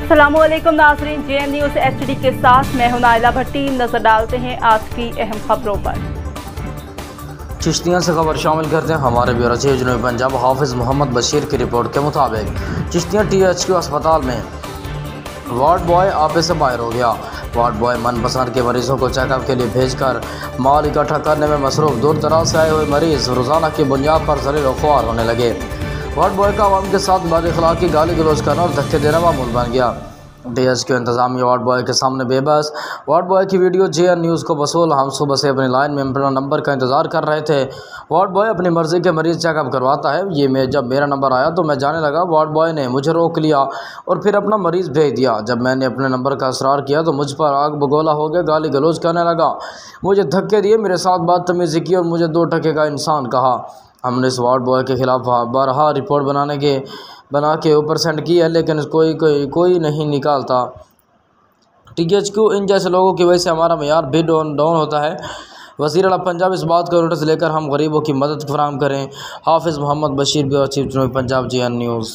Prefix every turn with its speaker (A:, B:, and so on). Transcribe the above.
A: अस्सलामुअलैकुम नाज़रीन, JN news HD के साथ मैं हूं नाइला भट्टी। नजर डालते हैं आज की अहम खबरों पर।
B: चिश्तियाँ से खबर शामिल करते हैं हमारे ब्यूरो चीफ जनूबी पंजाब हाफिज़ मोहम्मद बशीर की रिपोर्ट के मुताबिक चिश्तियाँ THQ अस्पताल में वार्ड बॉय आपे से बाहर हो गया। वार्ड बॉय मनपसंद के मरीजों को चेकअप के लिए भेजकर माल इकट्ठा करने में मसरूफ़। दूर दराज से आए हुए मरीज़ रोज़ाना की बुनियाद पर ज़लील व ख्वार होने लगे। वार्ड बॉय का आवाम के साथ बद-अखलाक़ी, गाली गलौज करना और धक्के देना मामूल बन गया। THQ इंतज़ामिया वार्ड बॉय के सामने बेबस। वार्ड बॉय की वीडियो JN न्यूज़ को वसूल। हम सुबह से अपनी लाइन में अपना नंबर का इंतज़ार कर रहे थे। वार्ड बॉय अपनी मर्ज़ी के मरीज़ चेकअप करवाता है। जब मेरा नंबर आया तो मैं जाने लगा। वार्ड बॉय ने मुझे रोक लिया और फिर अपना मरीज़ भेज दिया। जब मैंने अपने नंबर का इसरार किया तो मुझ पर आग बगोला हो गया, गाली गलौज करने लगा, मुझे धक्के दिए, मेरे साथ बदतमीज़ी की और मुझे 2 टके का इंसान कहा। हमने इस वार्ड बॉय के ख़िलाफ़ बारहा रिपोर्ट बना के ऊपर सेंड की है, लेकिन कोई नहीं निकालता। THQ इन जैसे लोगों की वजह से हमारा मेयार भी डाउन होता है। वज़ीर आला पंजाब इस बात को नोटिस लेकर हम गरीबों की मदद फराहम करें। हाफिज़ मोहम्मद बशीर, ब्यूरो चीफ जनूबी पंजाब, JN न्यूज़।